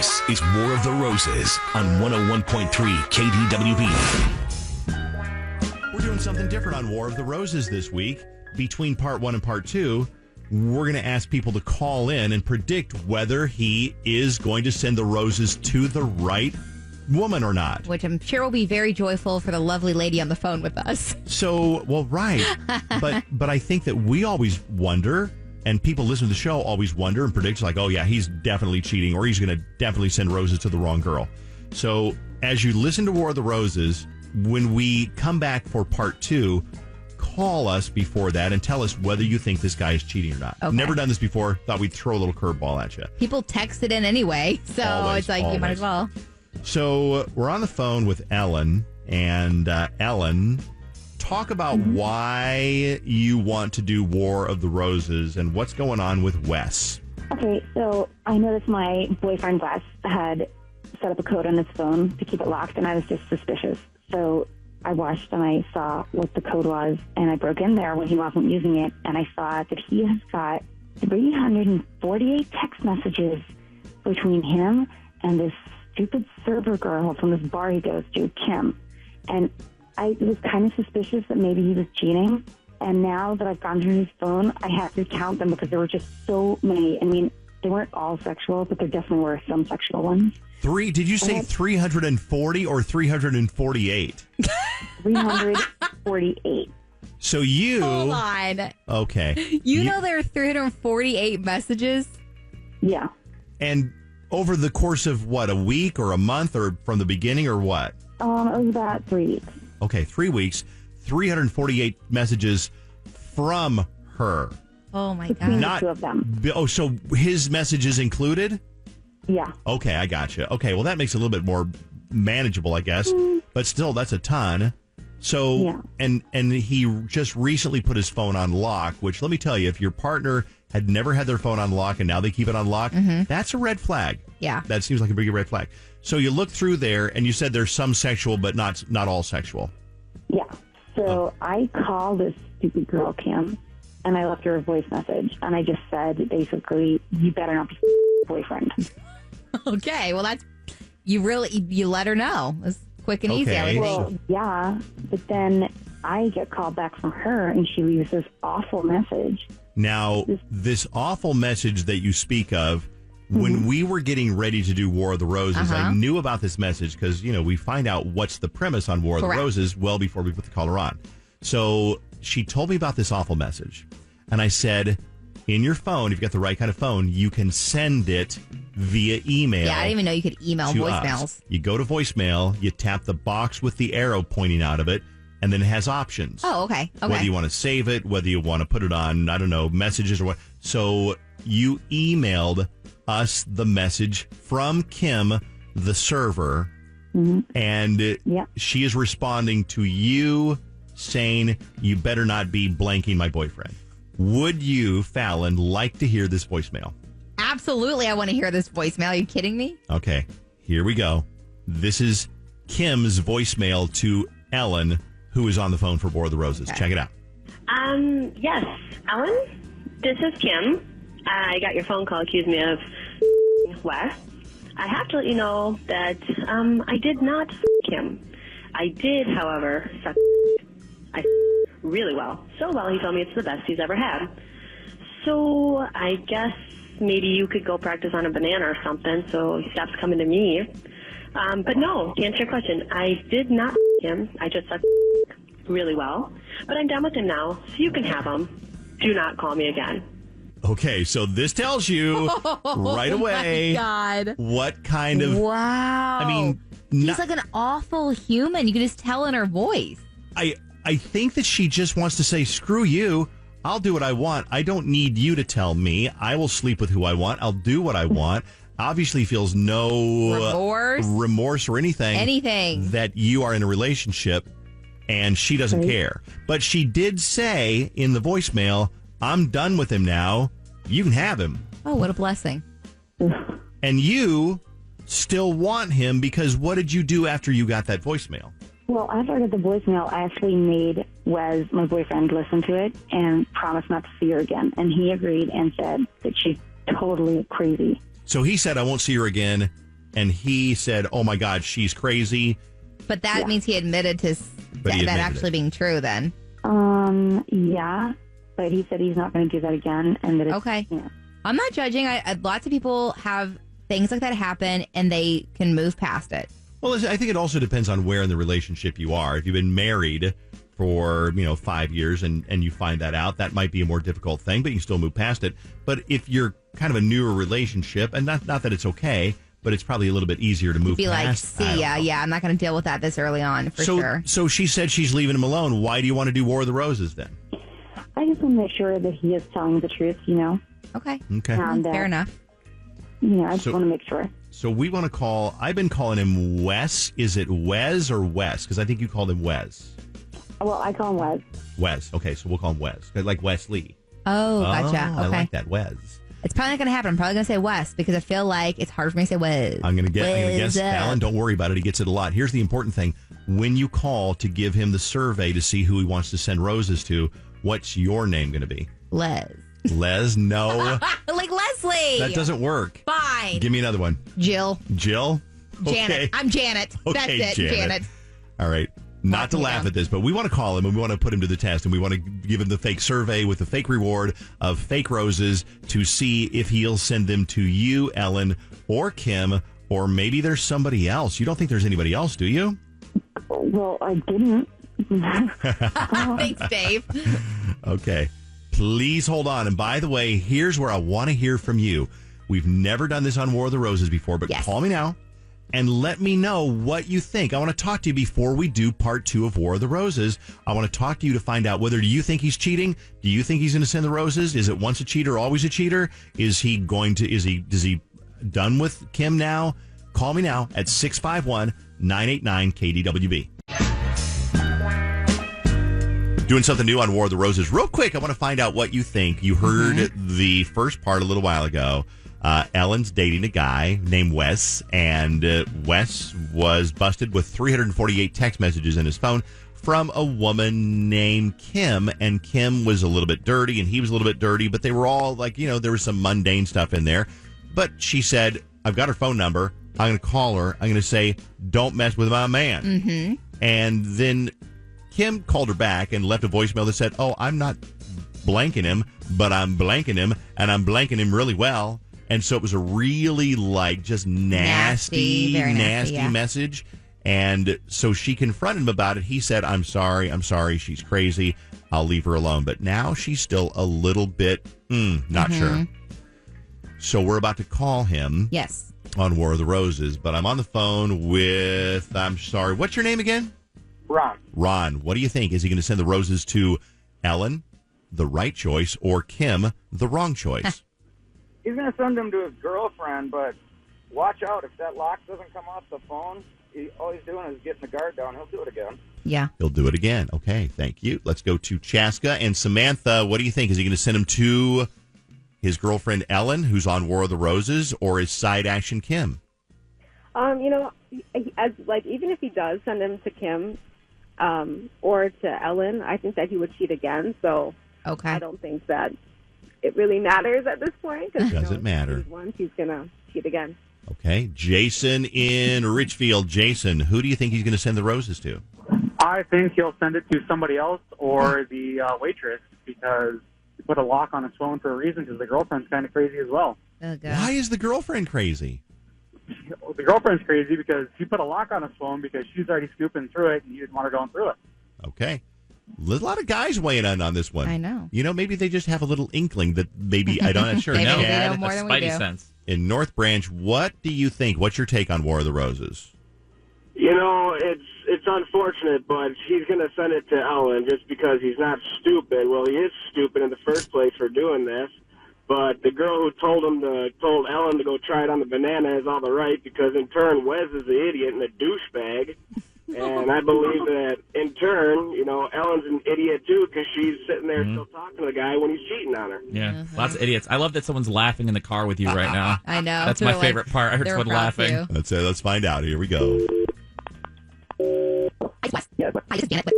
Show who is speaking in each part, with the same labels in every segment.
Speaker 1: This is War of the Roses on 101.3 KDWB.
Speaker 2: We're doing something different on War of the Roses this week. Between part 1 and part 2, we're going to ask people to call in and predict whether he is going to send the roses to the right woman or not.
Speaker 3: Which I'm sure will be very joyful for the lovely lady on the phone with us.
Speaker 2: So, well, right. but I think that we always wonder, and people listen to the show always wonder and predict, like, oh, yeah, he's definitely cheating, or he's going to definitely send roses to the wrong girl. So as you listen to War of the Roses, when we come back for part 2, call us before that and tell us whether you think this guy is cheating or not.
Speaker 3: Okay.
Speaker 2: Never done this before. Thought we'd throw a little curveball at you.
Speaker 3: People text it in anyway, so
Speaker 2: Always,
Speaker 3: it's like
Speaker 2: always.
Speaker 3: you might as well.
Speaker 2: So we're on the phone with Ellen, and Ellen, talk about why you want to do War of the Roses and what's going on with Wes.
Speaker 4: Okay, so I noticed my boyfriend Wes had set up a code on his phone to keep it locked, and I was just suspicious. So I watched and I saw what the code was, and I broke in there when he wasn't using it, and I saw that he has got 348 text messages between him and this stupid server girl from this bar he goes to, Kim. And I was kind of suspicious that maybe he was cheating. And now that I've gone through his phone, I have to count them because there were just so many. I mean, they weren't all sexual, but there definitely were some sexual ones.
Speaker 2: Did you say 340 or 348?
Speaker 4: 348.
Speaker 2: So you...
Speaker 3: Hold on.
Speaker 2: Okay.
Speaker 3: You know there are 348 messages?
Speaker 4: Yeah.
Speaker 2: And over the course of, what, a week or a month or from the beginning or what?
Speaker 4: It was about 3 weeks.
Speaker 2: Okay, 3 weeks, 348 messages from her.
Speaker 3: Oh, my
Speaker 4: Between
Speaker 3: God.
Speaker 4: the two of them.
Speaker 2: Oh, so his messages included?
Speaker 4: Yeah.
Speaker 2: Okay, I gotcha. Okay, well, that makes it a little bit more manageable, I guess. But still, that's a ton. So,
Speaker 4: Yeah.
Speaker 2: and he just recently put his phone on lock, which, let me tell you, if your partner had never had their phone on lock and now they keep it on lock, that's a red flag.
Speaker 3: Yeah.
Speaker 2: That seems like a big red flag. So you look through there, and you said there's some sexual, but not all sexual.
Speaker 4: Yeah. So I called this stupid girl, Kim, and I left her a voice message. And I just said, basically, you better not be boyfriend.
Speaker 3: Okay, well, that's... You let her know. It's quick and easy, I
Speaker 2: Okay.
Speaker 3: would think.
Speaker 4: Well, yeah, but then I get called back from her, and she leaves this awful message.
Speaker 2: Now, this awful message that you speak of, when we were getting ready to do War of the Roses, I knew about this message because, we find out what's the premise on War of the Roses well before we put the caller on. So she told me about this awful message. And I said, in your phone, if you've got the right kind of phone, you can send it via email.
Speaker 3: Yeah, I didn't even know you could email
Speaker 2: to
Speaker 3: voicemails.
Speaker 2: us. You go to voicemail, you tap the box with the arrow pointing out of it, and then it has options.
Speaker 3: Oh, okay.
Speaker 2: Whether you want to save it, whether you want to put it on, I don't know, messages or what. So you emailed us the message from Kim, the server, and she is responding to you saying, you better not be blanking my boyfriend. Would you, Fallon, like to hear this voicemail?
Speaker 3: Absolutely, I want to hear this voicemail. Are you kidding me?
Speaker 2: Okay, here we go. This is Kim's voicemail to Ellen, who is on the phone for War of the Roses.
Speaker 3: Okay.
Speaker 2: Check it out.
Speaker 5: Yes, Ellen, this is Kim. I got your phone call accusing me of Wes. I have to let you know that I did not him. I did, however, suck really well. So well, he told me it's the best he's ever had. So I guess maybe you could go practice on a banana or something so he stops coming to me. But no, to answer your question, I did not him. I just sucked really well. But I'm done with him now, so you can have him. Do not call me again.
Speaker 2: Okay, so this tells you right away
Speaker 3: God.
Speaker 2: what kind of...
Speaker 3: Wow.
Speaker 2: I mean...
Speaker 3: She's like an awful human. You can just tell in her voice.
Speaker 2: I think that she just wants to say, screw you. I'll do what I want. I don't need you to tell me. I will sleep with who I want. I'll do what I want. Obviously feels no remorse or anything that you are in a relationship and she doesn't care. But she did say in the voicemail, I'm done with him now. You can have him.
Speaker 3: Oh, what a blessing.
Speaker 2: And you still want him because what did you do after you got that voicemail?
Speaker 4: Well, after I got the voicemail, I actually made Wes, my boyfriend, listen to it and promised not to see her again. And he agreed and said that she's totally crazy.
Speaker 2: So he said, I won't see her again. and he said, "Oh my God, she's crazy."
Speaker 3: But that means he admitted to that actually being true. Then,
Speaker 4: yeah, but he said he's not going to do that again, and that it's
Speaker 3: okay.
Speaker 4: Yeah.
Speaker 3: I'm not judging. Lots of people have things like that happen, and they can move past it.
Speaker 2: Well, I think it also depends on where in the relationship you are. If you've been married for 5 years and you find that out, that might be a more difficult thing, but you can still move past it. But if you're kind of a newer relationship, and not that it's okay, but it's probably a little bit easier to move
Speaker 3: be
Speaker 2: past.
Speaker 3: Like, see ya, yeah, I'm not going to deal with that this early on for sure.
Speaker 2: So she said she's leaving him alone. Why do you want to do War of the Roses then?
Speaker 4: I just want to make sure that he is telling the truth,
Speaker 3: Okay.
Speaker 2: Fair
Speaker 3: enough.
Speaker 4: I just want to make sure.
Speaker 2: So we want to call, I've been calling him Wes. Is it Wes or Wes? Because I think you called him Wes.
Speaker 4: Well, I call him Wes.
Speaker 2: Wes. Okay, so we'll call him Wes. Like Wesley.
Speaker 3: Oh, gotcha. Okay.
Speaker 2: I like that, Wes.
Speaker 3: It's probably not going to happen. I'm probably going to say Wes because I feel like it's hard for me to say Wes.
Speaker 2: I'm going to guess. Alan, don't worry about it. He gets it a lot. Here's the important thing. When you call to give him the survey to see who he wants to send roses to, what's your name going to be? Les, no.
Speaker 3: Like Leslie.
Speaker 2: That doesn't work.
Speaker 3: Fine.
Speaker 2: Give me another one.
Speaker 3: Jill.
Speaker 2: Janet.
Speaker 3: Okay. I'm Janet.
Speaker 2: Okay,
Speaker 3: that's it, Janet.
Speaker 2: All right. Not to laugh at this, but we want to call him and we want to put him to the test and we want to give him the fake survey with the fake reward of fake roses to see if he'll send them to you, Ellen, or Kim, or maybe there's somebody else. You don't think there's anybody else, do you?
Speaker 4: Well, I didn't.
Speaker 3: Thanks, Dave.
Speaker 2: Okay. Please hold on. And by the way, here's where I want to hear from you. We've never done this on War of the Roses before, but call me now and let me know what you think. I want to talk to you before we do part 2 of War of the Roses. I want to talk to you to find out whether do you think he's cheating? Do you think he's going to send the roses? Is it once a cheater, always a cheater? Is he done with Kim now? Call me now at 651-989-KDWB. Doing something new on War of the Roses. Real quick, I want to find out what you think. You heard the first part a little while ago. Ellen's dating a guy named Wes, and Wes was busted with 348 text messages in his phone from a woman named Kim, and Kim was a little bit dirty, and he was a little bit dirty, but they were all like, there was some mundane stuff in there. But she said, I've got her phone number. I'm going to call her. I'm going to say, don't mess with my man. Mm-hmm. And then Kim called her back and left a voicemail that said, oh, I'm not blanking him, but I'm blanking him, and I'm blanking him really well. And so it was a really, just nasty message. And so she confronted him about it. He said, I'm sorry, she's crazy. I'll leave her alone. But now she's still a little bit not sure. So we're about to call him.
Speaker 3: Yes.
Speaker 2: On War of the Roses. But I'm on the phone with, what's your name again? Ron, what do you think? Is he going to send the roses to Ellen, the right choice, or Kim, the wrong choice?
Speaker 6: He's going to send them to his girlfriend, but watch out. If that lock doesn't come off the phone, all he's doing is getting the guard down. He'll do it again.
Speaker 3: Yeah.
Speaker 2: He'll do it again. Okay, thank you. Let's go to Chaska and Samantha. What do you think? Is he going to send him to his girlfriend Ellen, who's on War of the Roses, or his side action Kim?
Speaker 7: Even if he does send him to Kim or to Ellen, I think that he would cheat again. So I don't think that it really matters at this point.
Speaker 2: Doesn't matter.
Speaker 7: Once he's going to cheat again.
Speaker 2: Okay. Jason in Richfield. Jason, who do you think he's going to send the roses to?
Speaker 6: I think he'll send it to somebody else or the waitress because he put a lock on his phone for a reason because the girlfriend's kind of crazy as well.
Speaker 3: Oh, God.
Speaker 2: Why is the girlfriend crazy?
Speaker 6: The girlfriend's crazy because he put a lock on his phone because she's already scooping through it and he didn't want her going through it.
Speaker 2: Okay. There's a lot of guys weighing in on this one.
Speaker 3: I know.
Speaker 2: Maybe they just have a little inkling that maybe, I'm not sure.
Speaker 3: Maybe
Speaker 2: Chad,
Speaker 3: they know more than we do.
Speaker 8: Spidey sense.
Speaker 2: In North Branch, what do you think? What's your take on War of the Roses?
Speaker 9: It's unfortunate, but he's going to send it to Ellen just because he's not stupid. Well, he is stupid in the first place for doing this. But the girl who told Ellen to go try it on the banana has all the right because, in turn, Wes is the idiot and a douchebag. And I believe that, in turn, Ellen's an idiot, too, because she's sitting there still talking to the guy when he's cheating on her.
Speaker 8: Yeah, lots of idiots. I love that someone's laughing in the car with you right now.
Speaker 3: I know.
Speaker 8: That's my favorite part. I heard someone laughing.
Speaker 2: Let's find out. Here we go.
Speaker 4: Yes.
Speaker 3: Hi, this is Janet.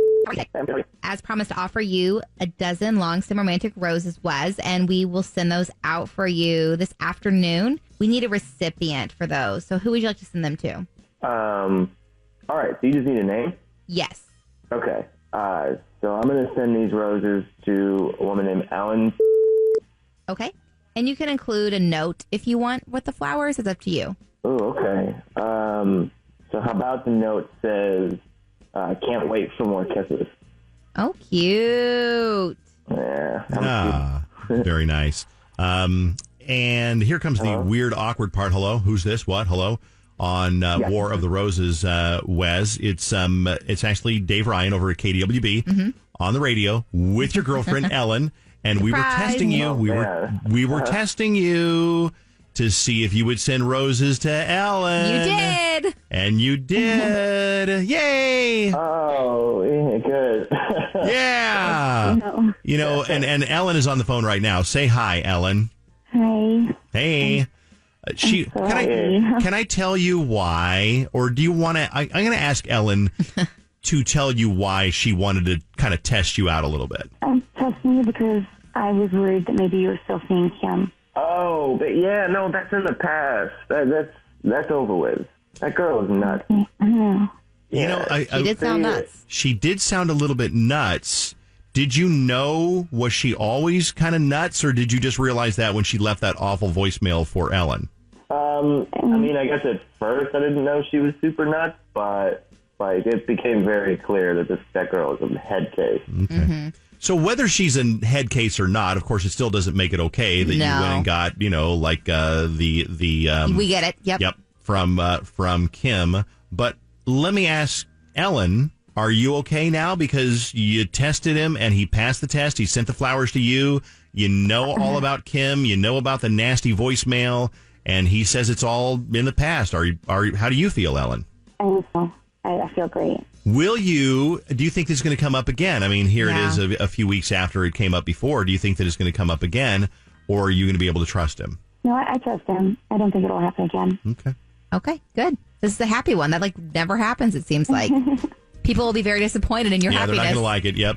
Speaker 3: As promised, to offer you a dozen long-stem romantic roses, Wes, and we will send those out for you this afternoon. We need a recipient for those. So who would you like to send them to?
Speaker 10: All right. So you just need a name?
Speaker 3: Yes.
Speaker 10: Okay. So I'm going to send these roses to a woman named Ellen.
Speaker 3: Okay. And you can include a note if you want with the flowers. It's up to you.
Speaker 10: Oh, okay. So how about the note says, can't wait for more kisses.
Speaker 3: Oh, cute.
Speaker 10: Yeah.
Speaker 2: Very nice. And here comes the weird, awkward part. Hello? Who's this? What? Hello? On War of the Roses, Wes. It's actually Dave Ryan over at KDWB on the radio with your girlfriend, Ellen. And
Speaker 3: Surprise.
Speaker 2: We were testing you. We were testing you to see if you would send roses to Ellen.
Speaker 3: You did.
Speaker 2: And you did. Yay.
Speaker 10: Oh, yeah, good.
Speaker 2: Yeah.
Speaker 4: No.
Speaker 2: You know, and Ellen is on the phone right now. Say hi, Ellen.
Speaker 4: Hi.
Speaker 2: Hey. Can I tell you why? Or do you want to? I'm going to ask Ellen to tell you why she wanted to kind of test you out a little bit.
Speaker 4: I'm testing you because I was worried that maybe you were still seeing Kim.
Speaker 10: Oh, but yeah, no, that's in the past. That's over with. That girl is nuts.
Speaker 4: I know.
Speaker 2: You know,
Speaker 3: She did sound nuts.
Speaker 2: She did sound a little bit nuts. Did you know, was she always kind of nuts, or did you just realize that when she left that awful voicemail for Ellen?
Speaker 10: I mean, I guess at first I didn't know she was super nuts, but like it became very clear that that girl is a head case.
Speaker 2: Okay. So whether she's a head case or not, of course, it still doesn't make it okay that you went and got, like the
Speaker 3: we get it. Yep.
Speaker 2: From Kim. But let me ask Ellen, are you okay now because you tested him and he passed the test? He sent the flowers to you. You know all about Kim. You know about the nasty voicemail, and he says it's all in the past. How do you feel, Ellen?
Speaker 4: I feel great.
Speaker 2: Do you think this is going to come up again? I mean, here it is a few weeks after it came up before. Do you think that it's going to come up again, or are you going to be able to trust him?
Speaker 4: No, I trust him. I don't think it'll happen again.
Speaker 3: Okay, good. This is a happy one. That never happens, it seems like. People will be very disappointed in your happiness.
Speaker 2: They're not going to like it. Yep,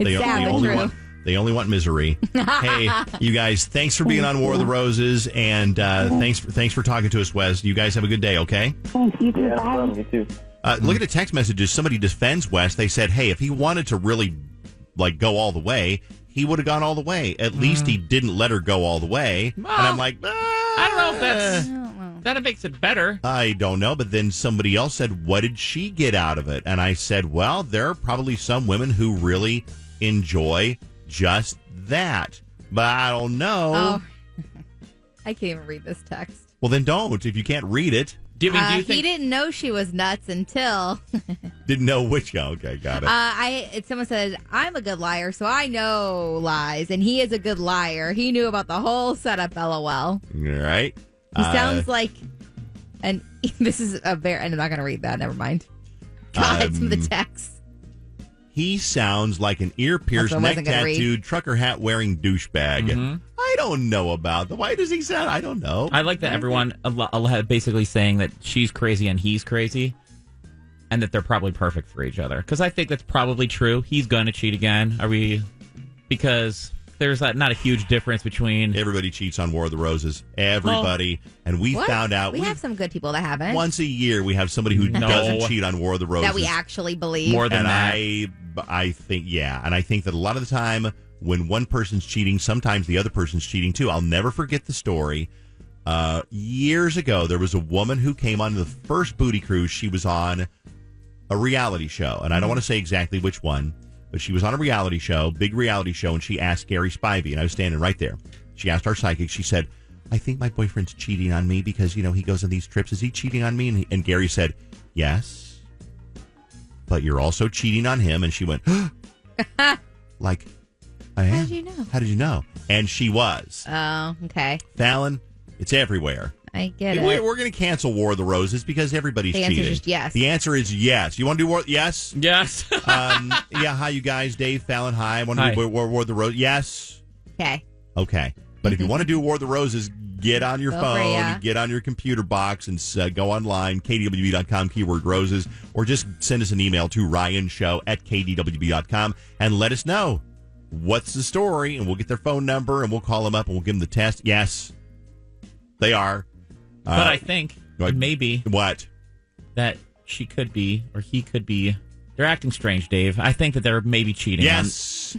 Speaker 2: they only want misery. Hey, you guys, thanks for being on War of the Roses, and thanks for talking to us, Wes. You guys have a good day, okay?
Speaker 4: Thanks, you too. Bye.
Speaker 10: You too.
Speaker 2: Look at the text messages. Somebody defends Wes. They said, hey, if he wanted to really go all the way, he would have gone all the way. At least he didn't let her go all the way. Well, and I'm like,
Speaker 8: I don't know if that makes it better.
Speaker 2: I don't know. But then somebody else said, what did she get out of it? And I said, well, there are probably some women who really enjoy just that. But I don't know.
Speaker 3: Oh. I can't even read this text.
Speaker 2: Well, then don't if you can't read it.
Speaker 8: Do you think
Speaker 3: he didn't know she was nuts until
Speaker 2: didn't know which. Okay, got it.
Speaker 3: Someone said, I'm a good liar, so I know lies, and he is a good liar. He knew about the whole setup. LOL.
Speaker 2: All right.
Speaker 3: He sounds like, and this is a very. And I'm not going to read that. Never mind. God, some of the text.
Speaker 2: He sounds like an ear-pierced, neck-tattooed, trucker hat-wearing douchebag. Mm-hmm. I don't know about the. Why does he sound? I don't know.
Speaker 8: I like that everyone basically saying that she's crazy and he's crazy, and that they're probably perfect for each other. Because I think that's probably true. He's going to cheat again. Because there's not a huge difference between.
Speaker 2: Everybody cheats on War of the Roses. Everybody. And we found out.
Speaker 3: We have some good people that haven't.
Speaker 2: Once a year, we have somebody who doesn't cheat on War of the Roses.
Speaker 3: That we actually believe.
Speaker 8: More than that.
Speaker 2: I think, and I think that a lot of the time when one person's cheating, sometimes the other person's cheating too. I'll never forget the story. Years ago, there was a woman who came on the first Booty Cruise. She was on a reality show, and I don't want to say exactly which one, but she was on a reality show, big reality show, and she asked Gary Spivey, and I was standing right there. She asked our psychic, she said, I think my boyfriend's cheating on me because, he goes on these trips. Is he cheating on me? And Gary said, yes. But you're also cheating on him. And she went, like, I am?
Speaker 3: How did you know?
Speaker 2: How did you know? And she was.
Speaker 3: Oh, okay.
Speaker 2: Fallon, it's everywhere.
Speaker 3: I get it.
Speaker 2: We're going to cancel War of the Roses because everybody's cheating.
Speaker 3: The answer is just yes.
Speaker 2: The answer is yes. You want to do War? Yes?
Speaker 8: Yes.
Speaker 2: Hi, you guys. Dave, Fallon, hi. Want to do War of the Roses? Yes.
Speaker 3: Okay.
Speaker 2: Okay. But if you want to do War of the Roses, get on your phone, get on your computer box, and go online, kdwb.com, keyword roses, or just send us an email to ryanshow@kdwb.com and let us know what's the story, and we'll get their phone number, and we'll call them up, and we'll give them the test. Yes, they are.
Speaker 8: But I think maybe
Speaker 2: what
Speaker 8: that she could be, or he could be. They're acting strange, Dave. I think that they're maybe cheating.
Speaker 2: Yes.